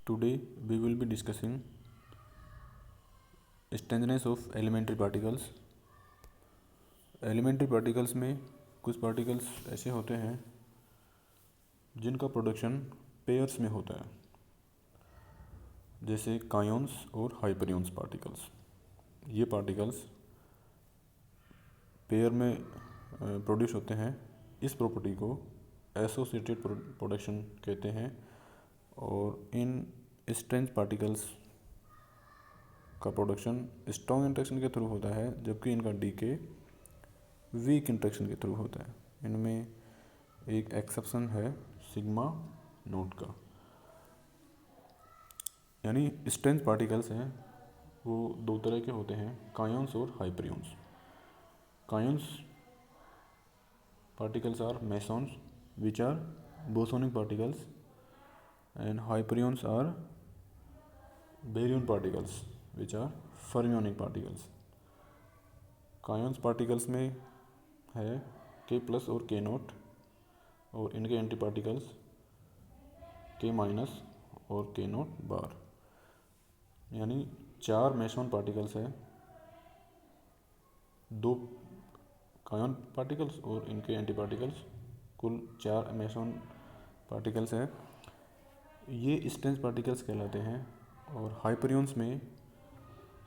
Today we will be discussing strangeness of elementary particles. Elementary particles में कुछ particles ऐसे होते हैं जिनका प्रोडक्शन पेयर्स में होता है, जैसे कायोन्स और हाइपरियंस पार्टिकल्स। ये पार्टिकल्स पेयर में प्रोड्यूस होते हैं। इस प्रॉपर्टी को एसोसिएटेड प्रोडक्शन कहते हैं और इन स्ट्रेंज पार्टिकल्स का प्रोडक्शन स्ट्रॉन्ग इंटरेक्शन के थ्रू होता है, जबकि इनका डीके वीक इंटरेक्शन के थ्रू होता है। इनमें एक एक्सेप्शन है सिग्मा नोट का। यानी स्ट्रेंज पार्टिकल्स हैं वो दो तरह के होते हैं, कायोन्स और हाइपरियंस। कायोन्स particles are mesons which are bosonic particles and hyperions are baryon particles which are fermionic particles. Kaons particles में है K प्लस और K नोट और इनके एंटी पार्टिकल्स K माइनस और K नोट बार। यानी 4 मेसोन पार्टिकल्स है, 2 कायोन particles और इनके एंटी पार्टिकल्स, कुल 4 मेसोन पार्टिकल्स हैं। ये स्ट्रेंज पार्टिकल्स कहलाते हैं। और हाइपरियंस में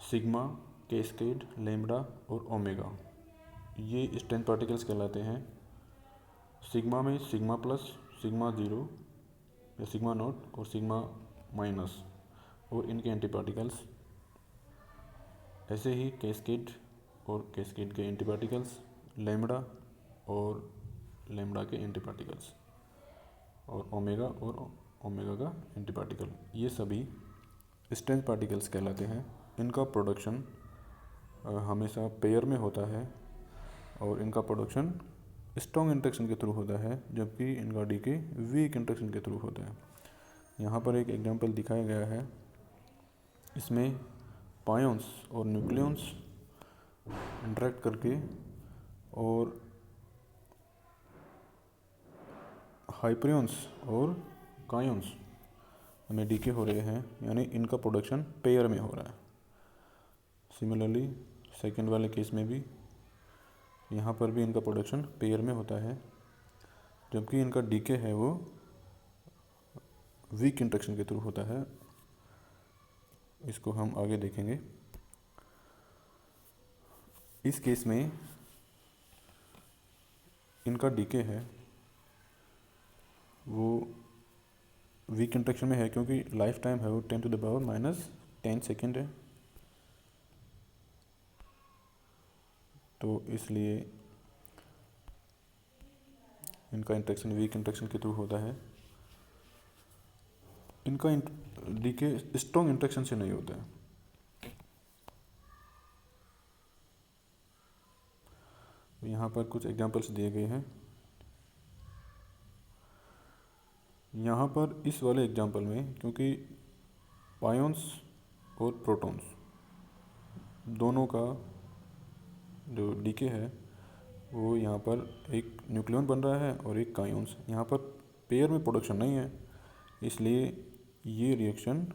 सिग्मा, कैस्केड, लैम्ब्डा और ओमेगा ये स्ट्रेंज पार्टिकल्स कहलाते हैं। सिग्मा में सिग्मा प्लस, सिग्मा ज़ीरो या सिग्मा नोट और सिग्मा माइनस और इनके एंटी पार्टिकल्स। ऐसे ही कैस्केड और कैस्केड के एंटी पार्टिकल्स, लैम्ब्डा और लैम्ब्डा के एंटी पार्टिकल्स और ओमेगा का एंटी पार्टिकल, ये सभी स्ट्रेंज पार्टिकल्स कहलाते हैं। इनका प्रोडक्शन हमेशा पेयर में होता है और इनका प्रोडक्शन स्ट्रॉन्ग इंटरेक्शन के थ्रू होता है, जबकि इनका डीके वीक इंटरेक्शन के थ्रू होता है। यहाँ पर एक एग्जांपल दिखाया गया है। इसमें पायोन्स और न्यूक्लियंस इंटरेक्ट करके और हाइपरियंस और कायोन्स में डीके हो रहे हैं, यानी इनका प्रोडक्शन पेयर में हो रहा है। सिमिलरली सेकंड वाले केस में भी यहाँ पर भी इनका प्रोडक्शन पेयर में होता है, जबकि इनका डीके है वो वीक इंटरेक्शन के थ्रू होता है। इसको हम आगे देखेंगे। इस केस में इनका डीके है वो वीक इंटरेक्शन में है, क्योंकि लाइफ टाइम है वो 10⁻⁻10 सेकेंड है। तो इसलिए इनका इंटरेक्शन वीक इंटरेक्शन के थ्रू होता है। इनका डीके स्ट्रॉन्ग इंटरेक्शन से नहीं होता है। यहाँ पर कुछ एग्जांपल्स दिए गए हैं। यहाँ पर इस वाले एग्जांपल में, क्योंकि पायोन्स और प्रोटॉन्स दोनों का जो डीके है वो यहाँ पर एक न्यूक्लियन बन रहा है और एक कायोन्स। यहाँ पर पेयर में प्रोडक्शन नहीं है, इसलिए ये रिएक्शन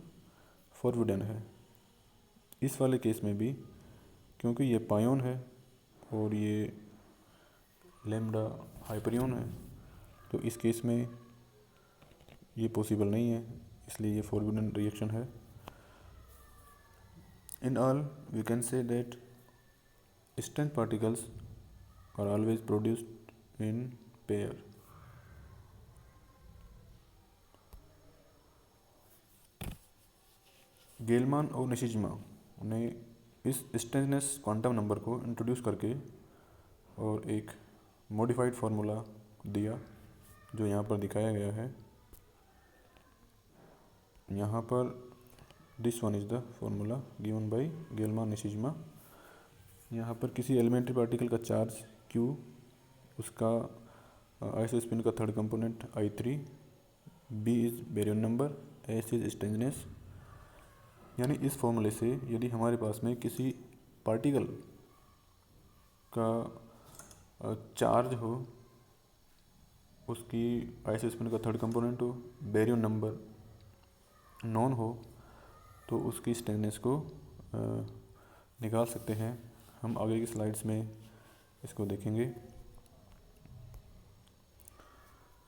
फॉरबिडन है। इस वाले केस में भी, क्योंकि ये पायोन है और ये लैम्ब्डा हाइपरियन है, तो इस केस में ये पॉसिबल नहीं है, इसलिए ये फॉरबिडन रिएक्शन है। In all we can say that strange particles are always produced in pair. Gell-Mann और निशिजमा ने इस स्ट्रेंजनेस क्वांटम नंबर को इंट्रोड्यूस करके और एक मॉडिफाइड फार्मूला दिया, जो यहाँ पर दिखाया गया है। यहाँ पर this one is the formula given by Gell-Mann Nishijima. यहाँ पर किसी एलिमेंट्री पार्टिकल का चार्ज Q, उसका आइसो स्पिन का third component I3, B is baryon number, S is strangeness. यानी इस फॉर्मूले से यदि हमारे पास में किसी पार्टिकल का चार्ज हो, उसकी आइसो स्पिन का थर्ड कंपोनेंट हो, बेरियन नंबर नॉन हो तो उसकी स्ट्रेंथनेस को निकाल सकते हैं। हम आगे की स्लाइड्स में इसको देखेंगे।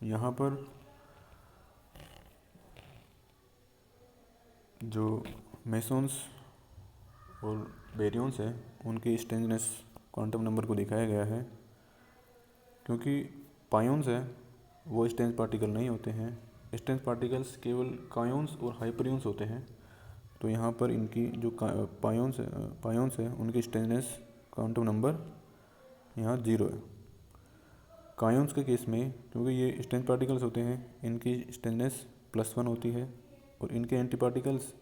यहाँ पर जो मेसन्स और बेरियंस है उनकी स्ट्रेंथनेस क्वांटम नंबर को दिखाया गया है। क्योंकि पायोन्स है वो स्ट्रेंथ पार्टिकल नहीं होते हैं, स्ट्रेंथ पार्टिकल्स केवल कायोन्स और हाइपरियंस होते हैं। तो यहाँ पर इनकी जो पायोन्स है उनकी स्ट्रेंथनेस क्वांटम नंबर यहाँ 0 है। कायोन्स के केस में क्योंकि ये स्ट्रेंथ पार्टिकल्स होते हैं इनकी स्ट्रेंथनेस +1 होती है और इनके एंटी पार्टिकल्स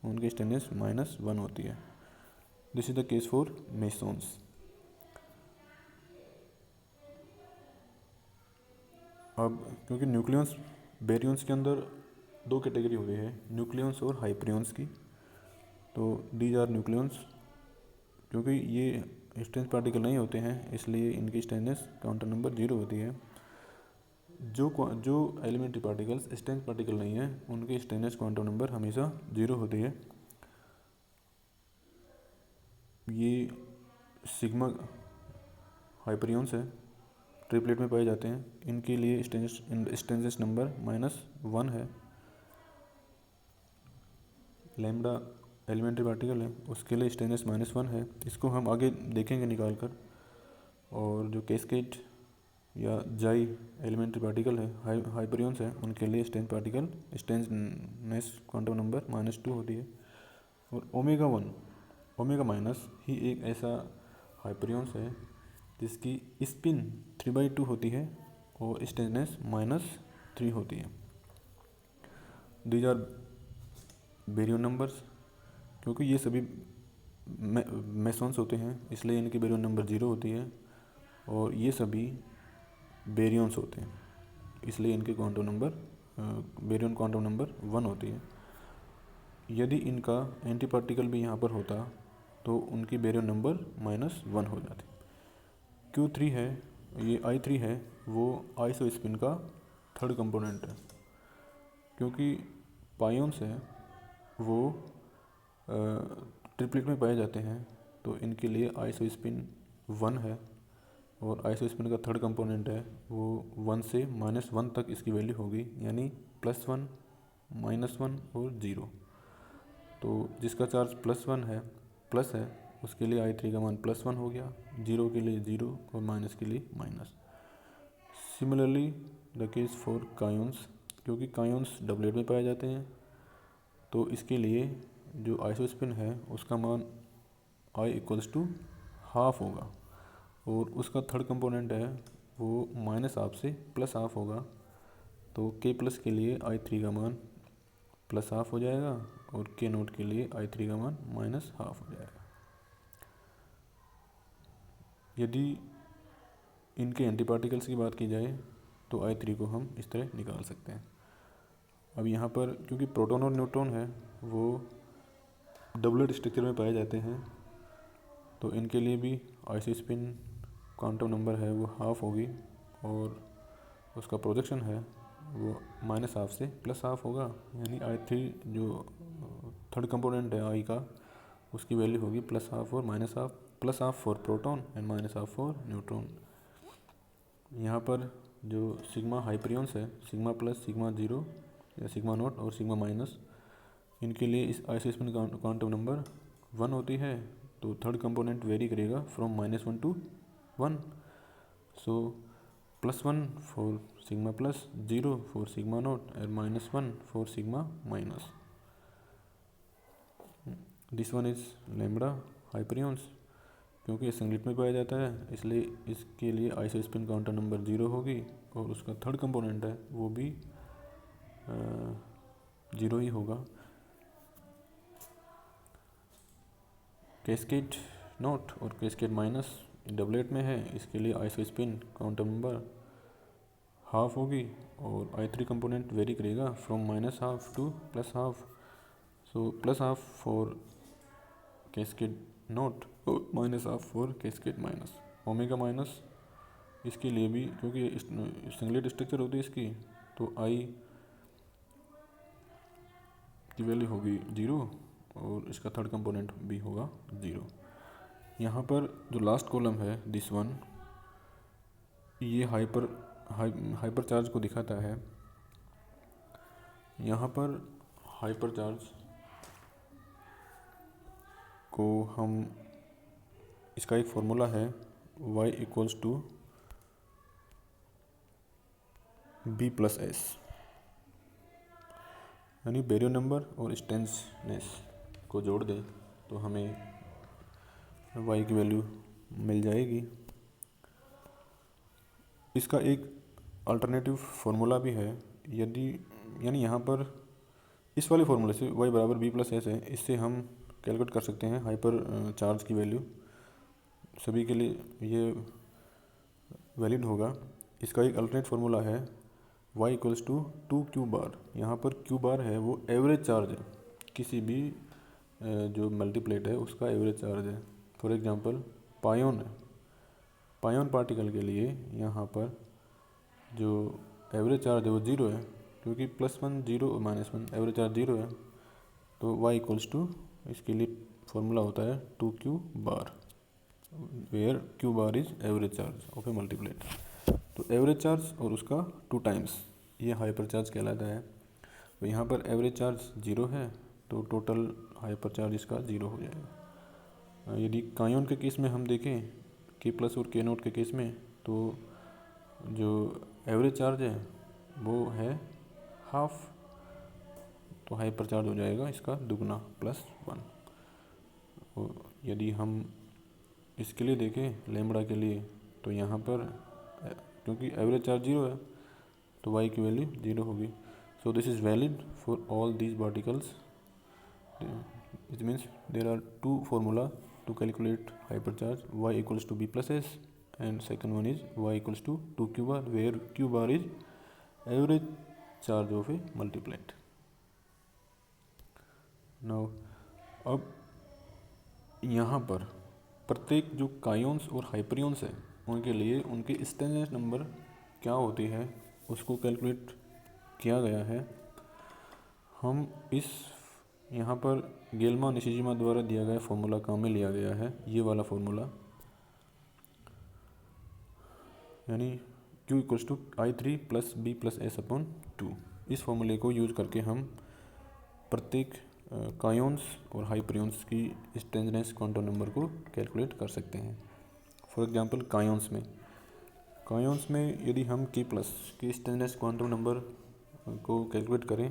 उनकी स्ट्रेंथनेस -1 होती है। This is the case for masons. अब क्योंकि न्यूक्लियंस बेरियंस के अंदर 2 कैटेगरी हो गई है, न्यूक्लियंस और हाइपरियंस की। तो दीज आर न्यूक्लियंस। क्योंकि ये स्ट्रेंथ पार्टिकल नहीं होते हैं इसलिए इनकी स्ट्रेंथनेस क्वांटम नंबर 0 होती है। जो एलिमेंट्री पार्टिकल्स स्ट्रेंथ पार्टिकल नहीं है उनकी स्ट्रेंथनेस क्वांटम नंबर हमेशा 0 होती है। ये सिग्मा हाइपरियंस है, ट्रिपलेट में पाए जाते हैं। इनके लिए स्ट्रेंथनेस नंबर -1 है। लैम्बडा एलिमेंट्री पार्टिकल है उसके लिए स्ट्रेंथनेस -1 है। इसको हम आगे देखेंगे निकाल कर। और जो कैस्केड या जाई एलिमेंट्री पार्टिकल है हाइपरियंस है उनके लिए स्ट्रेंथनेस क्वांटम नंबर -2 होती है। और ओमेगा माइनस ही एक ऐसा हाइपरियंस है जिसकी स्पिन 3/2 होती है और स्ट्रेंथनेस -3 होती है। These are baryon numbers. क्योंकि ये सभी मेसन्स होते हैं इसलिए इनकी बेरियन नंबर 0 होती है और ये सभी बेरियंस होते हैं इसलिए इनके quantum number baryon quantum number 1 होती है। यदि इनका एंटी पार्टिकल भी यहाँ पर होता तो उनकी बेरियन नंबर -1 हो जाती। Q3 है, ये I3 है, वो आइसो स्पिन का थर्ड कंपोनेंट है। क्योंकि पायोन्स है वो ट्रिपलेट में पाए जाते हैं तो इनके लिए आइसो स्पिन 1 है और आइसो स्पिन का थर्ड कंपोनेंट है वो 1 से -1 तक इसकी वैल्यू होगी, यानी +1 -1 और 0। तो जिसका चार्ज +1 है प्लस है उसके लिए I3 का मान +1 हो गया, 0 के लिए 0 और माइनस के लिए minus. Similarly the case for kaons. क्योंकि कायोन्स डबलेट में पाए जाते हैं तो इसके लिए जो आइसो स्पिन है उसका मान I = ½ होगा और उसका थर्ड कंपोनेंट है वो -½ से +½ होगा। तो K+ के लिए I3 का मान +½ हो जाएगा और K0 के लिए I3 का मान -½ हो जाएगा। यदि इनके एंटी पार्टिकल्स की बात की जाए तो I3 को हम इस तरह निकाल सकते हैं। अब यहाँ पर क्योंकि प्रोटॉन और न्यूट्रॉन है वो डबलेट स्ट्रक्चर में पाए जाते हैं तो इनके लिए भी आइसो स्पिन क्वांटम नंबर है वो ½ होगी और उसका प्रोजेक्शन है वो -½ से +½ होगा, यानी I3 जो थर्ड कंपोनेंट है I का उसकी वैल्यू होगी +½ और -½ +½ for proton and -½ for neutron. यहाँ पर जो सिग्मा हाइपरियंस है सिग्मा +, सिग्मा 0 या सिग्मा नॉट और सिग्मा माइनस, इनके लिए इस आइसो स्पिन क्वांटम नंबर 1 होती है। तो थर्ड कंपोनेंट वेरी करेगा from -1 to 1। So +1 for sigma +, 0 for sigma naught और -1 for sigma minus. This one is lambda hyperons. क्योंकि ये सिंगलेट में पाया जाता है इसलिए इसके लिए आइसो स्पिन क्वांटम नंबर 0 होगी और उसका थर्ड कंपोनेंट है वो भी 0 ही होगा। कैस्केड नॉट और कैस्केड माइनस डबलेट में है, इसके लिए आइसो स्पिन क्वांटम नंबर ½ होगी और I3 कंपोनेंट वेरी करेगा from -½ to +½ so +½ for cascade not और -½ for cascade minus. Omega minus इसके लिए भी क्योंकि सिंगलेट स्ट्रक्चर होती है इसकी तो I की वैल्यू होगी 0 और इसका थर्ड कंपोनेंट भी होगा 0। यहाँ पर जो लास्ट कॉलम है दिस वन, ये हाइपर चार्ज को दिखाता है। यहाँ पर हाइपर चार्ज को हम, इसका एक फॉर्मूला है y इक्वल्स टू B+S, यानी बेरियन नंबर और स्ट्रेंथनेस को जोड़ दें तो हमें y की वैल्यू मिल जाएगी। इसका एक अल्टरनेटिव फार्मूला भी है, यदि यानी यहाँ पर इस वाले फार्मूले से y बराबर B+S है, इससे हम कैलकुलेट कर सकते हैं हाइपर चार्ज की वैल्यू। सभी के लिए ये वैलिड होगा। इसका एक अल्टरनेट फार्मूला है y इक्वल्स टू 2q बार। यहाँ पर q बार है वो एवरेज चार्ज है, किसी भी जो मल्टीप्लेट है उसका एवरेज चार्ज है। फॉर एग्जांपल पायोन है, पायोन पार्टिकल के लिए यहाँ पर जो एवरेज चार्ज है वो 0 है, क्योंकि +1 0 और -1 एवरेज चार्ज 0 है। तो y इक्वल्स टू, इसके लिए फॉर्मूला होता है 2q bar, where q bar is average charge of a multiplet. तो एवरेज चार्ज और उसका 2 टाइम्स, ये हाइपर चार्ज कहलाता है। तो यहाँ पर एवरेज चार्ज 0 है तो टोटल हाइपर चार्ज इसका 0 हो जाएगा। यदि कायोन के केस में हम देखें K+ और K0 के केस में, तो जो एवरेज चार्ज है वो है हाफ, तो हाइपर चार्ज हो जाएगा इसका दुगना +1। और यदि हम इसके लिए देखें लैम्बडा के लिए, तो यहाँ पर क्योंकि एवरेज चार्ज 0 है तो y की वैल्यू 0 होगी। So this is valid for all these particles. It means there are 2 formula to calculate hypercharge, y equals to B+S and second one is y equals to 2q bar, where q bar is average charge of a multiplet. Now अब यहाँ पर प्रत्येक जो कायोन्स और हाइपरियंस है उनके लिए उनकी स्टैंडर्ड नंबर क्या होती है उसको कैलकुलेट किया गया है। हम इस यहाँ पर गेल्मा निशिजिमा द्वारा दिया गया फॉर्मूला काम में लिया गया है, ये वाला फॉर्मूला, यानी q equals to I3 + B+S/2। इस फॉर्मूले को यूज करके हम प्रत्येक कायोन्स और हाइपरियंस की स्ट्रेंथनेस क्वांटम नंबर को कैलकुलेट कर सकते हैं। फॉर एग्जांपल कायोन्स में यदि हम K+ की स्ट्रेंथनेस क्वांटम नंबर को कैलकुलेट करें,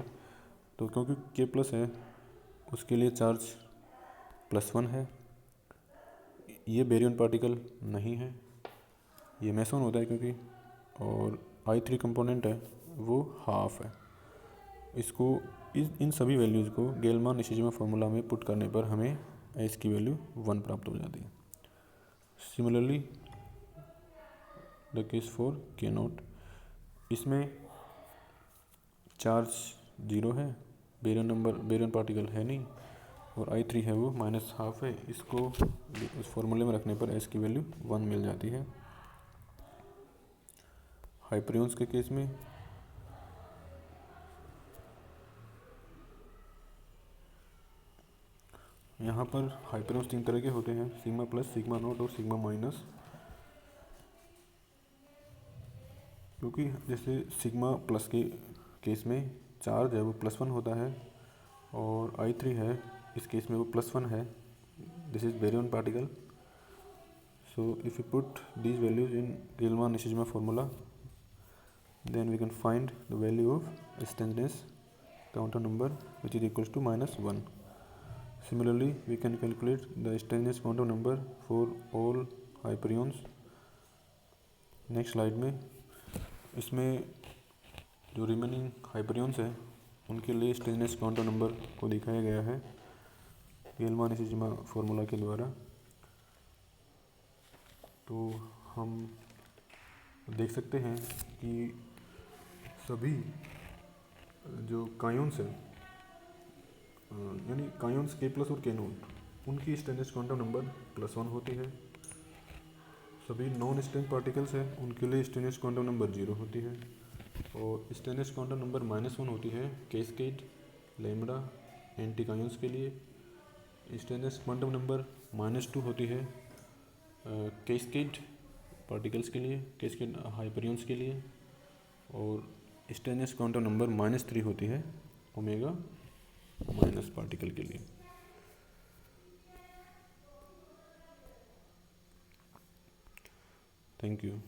तो क्योंकि K+ है उसके लिए चार्ज +1 है, ये बेरियन पार्टिकल नहीं है, ये मेसोन होता है क्योंकि, और I3 कंपोनेंट है वो हाफ है। इसको इन सभी वैल्यूज़ को गेल्मा निशिजिमा फार्मूला में पुट करने पर हमें S की वैल्यू 1 प्राप्त हो जाती है। Similarly the case for K0, इसमें चार्ज 0 है, बेरियन पार्टिकल है नहीं, और I3 है वो -1/2 है। इसको उस फॉर्मूले में रखने पर S की वैल्यू 1 मिल जाती है। हाइपरियंस के केस में यहाँ पर हाइपरियंस 3 तरह के होते हैं, σ+, σ0 और σ-। क्योंकि जैसे σ+ के केस में चार्ज है वो +1 होता है, और I3 है इस केस में वो +1 है, this is baryon particle. So if you put these values in Gell-Mann Nishijima formula, then we can find the value of strengthness quantum number which is equals to -1. Similarly we can calculate the strengthness quantum number for all hyperions। Next slide में इसमें जो remaining हाइपरियंस है उनके लिए स्ट्रेंथनेस quantum number को दिखाया गया है गेल्मा निशिजिमा फार्मूला के द्वारा। तो हम देख सकते हैं कि सभी जो कायोन्स है, यानी कायोन्स K+ और K0, उनकी स्ट्रेंथनेस क्वांटम नंबर +1 होती है। सभी नॉन स्ट्रेंथ पार्टिकल्स हैं उनके लिए स्ट्रेंथनेस क्वांटम नंबर 0 होती है, और स्ट्रेंथनेस क्वांटम नंबर -1 होती है कैस्केड, लैम्बडा, एंटी आयंस के लिए। स्ट्रेनथ क्वांटम नंबर -2 होती है कैस्केड पार्टिकल्स के लिए, कैस्केड हाइपरियंस के लिए। और स्ट्रेनथ क्वांटम नंबर -3 होती है ओमेगा माइनस पार्टिकल के लिए। Thank you.